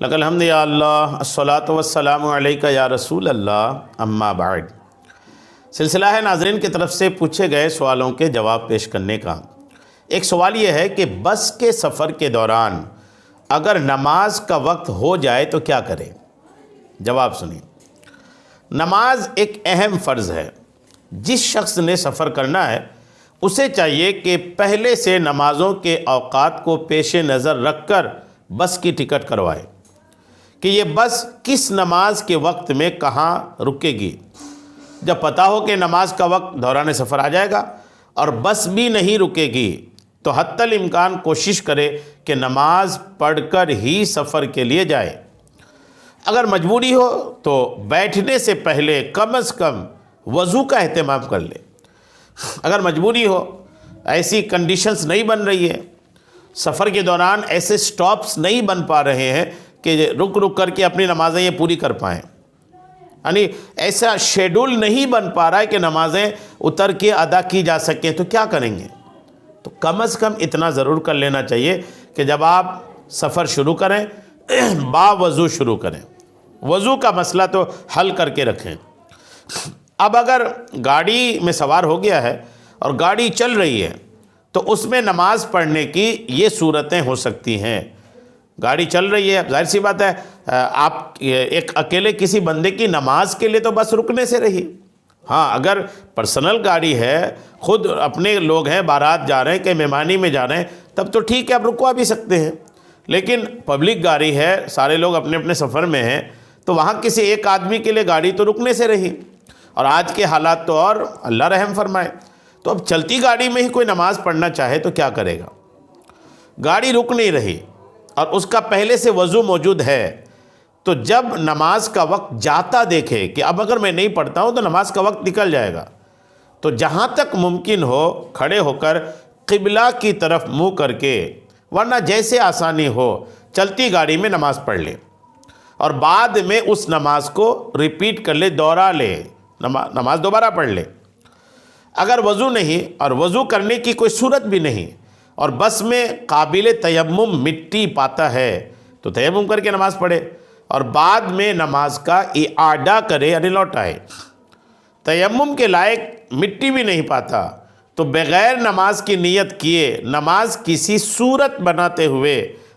لک الحمد یا اللہ، الصلاۃ والسلام علیک یا رسول اللہ، اما بعد۔ سلسلہ ہے ناظرین کی طرف سے پوچھے گئے سوالوں کے جواب پیش کرنے کا۔ ایک سوال یہ ہے کہ بس کے سفر کے دوران اگر نماز کا وقت ہو جائے تو کیا کریں؟ جواب سنیں۔ نماز ایک اہم فرض ہے۔ جس شخص نے سفر کرنا ہے اسے چاہیے کہ پہلے سے نمازوں کے اوقات کو پیش نظر رکھ کر بس کی ٹکٹ کروائے کہ یہ بس کس نماز کے وقت میں کہاں رکے گی۔ جب پتہ ہو کہ نماز کا وقت دوران سفر آ جائے گا اور بس بھی نہیں رکے گی تو حتی الامکان کوشش کرے کہ نماز پڑھ کر ہی سفر کے لیے جائے۔ اگر مجبوری ہو تو بیٹھنے سے پہلے کم از کم وضو کا اہتمام کر لے۔ اگر مجبوری ہو، ایسی کنڈیشنز نہیں بن رہی ہے، سفر کے دوران ایسے سٹاپس نہیں بن پا رہے ہیں کہ رک رک کر کے اپنی نمازیں یہ پوری کر پائیں، یعنی ایسا شیڈول نہیں بن پا رہا ہے کہ نمازیں اتر کے ادا کی جا سکیں، تو کیا کریں گے؟ تو کم از کم اتنا ضرور کر لینا چاہیے کہ جب آپ سفر شروع کریں با وضو شروع کریں۔ وضو کا مسئلہ تو حل کر کے رکھیں۔ اب اگر گاڑی میں سوار ہو گیا ہے اور گاڑی چل رہی ہے تو اس میں نماز پڑھنے کی یہ صورتیں ہو سکتی ہیں۔ گاڑی چل رہی ہے، ظاہر سی بات ہے آپ ایک اکیلے کسی بندے کی نماز کے لیے تو بس رکنے سے رہی۔ ہاں، اگر پرسنل گاڑی ہے، خود اپنے لوگ ہیں، بارات جا رہے ہیں کہ مہمانی میں جا رہے ہیں، تب تو ٹھیک ہے، آپ رکوا بھی سکتے ہیں۔ لیکن پبلک گاڑی ہے، سارے لوگ اپنے اپنے سفر میں ہیں، تو وہاں کسی ایک آدمی کے لیے گاڑی تو رکنے سے رہی، اور آج کے حالات تو اور اللہ رحم فرمائے۔ تو اب چلتی گاڑی میں ہی کوئی نماز پڑھنا چاہے تو کیا کرے گا؟ گاڑی رک نہیں رہی اور اس کا پہلے سے وضو موجود ہے، تو جب نماز کا وقت جاتا دیکھے کہ اب اگر میں نہیں پڑھتا ہوں تو نماز کا وقت نکل جائے گا، تو جہاں تک ممکن ہو کھڑے ہو کر قبلہ کی طرف منہ کر کے، ورنہ جیسے آسانی ہو چلتی گاڑی میں نماز پڑھ لے اور بعد میں اس نماز کو ریپیٹ کر لے، دوہرا لے، نماز دوبارہ پڑھ لے۔ اگر وضو نہیں اور وضو کرنے کی کوئی صورت بھی نہیں اور بس میں قابل تیمم مٹی پاتا ہے تو تیمم کر کے نماز پڑھے اور بعد میں نماز کا اعادہ کرے، یعنی لوٹائے۔ تیمم کے لائق مٹی بھی نہیں پاتا تو بغیر نماز کی نیت کیے نماز کسی صورت بناتے ہوئے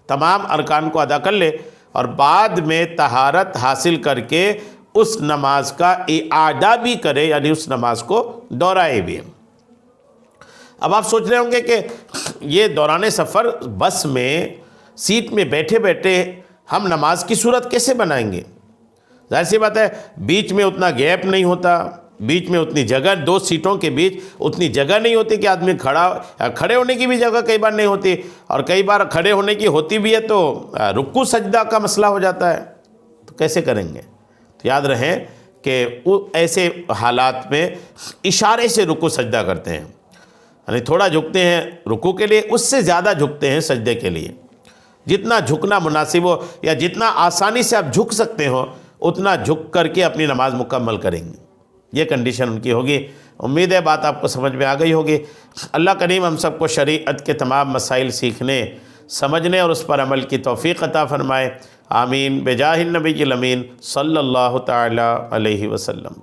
تمام ارکان کو ادا کر لے اور بعد میں طہارت حاصل کر کے اس نماز کا اعادہ بھی کرے، یعنی اس نماز کو دہرائے بھی۔ اب آپ سوچ رہے ہوں گے کہ یہ دوران سفر بس میں سیٹ میں بیٹھے بیٹھے ہم نماز کی صورت کیسے بنائیں گے؟ ظاہر سی بات ہے بیچ میں اتنا گیپ نہیں ہوتا، بیچ میں اتنی جگہ، دو سیٹوں کے بیچ اتنی جگہ نہیں ہوتی کہ آدمی کھڑے ہونے کی بھی جگہ کئی بار نہیں ہوتی، اور کئی بار کھڑے ہونے کی ہوتی بھی ہے تو رکوع سجدہ کا مسئلہ ہو جاتا ہے، تو کیسے کریں گے؟ تو یاد رہیں کہ ایسے حالات میں اشارے سے رکوع سجدہ کرتے ہیں، یعنی تھوڑا جھکتے ہیں رکوع کے لیے، اس سے زیادہ جھکتے ہیں سجدے کے لیے۔ جتنا جھکنا مناسب ہو یا جتنا آسانی سے آپ جھک سکتے ہو اتنا جھک کر کے اپنی نماز مکمل کریں گے۔ یہ کنڈیشن ان کی ہوگی۔ امید ہے بات آپ کو سمجھ میں آ گئی ہوگی۔ اللہ کریم ہم سب کو شریعت کے تمام مسائل سیکھنے، سمجھنے اور اس پر عمل کی توفیق عطا فرمائے۔ آمین بجاہ النبی الامین صلی اللہ تعالی علیہ وسلم۔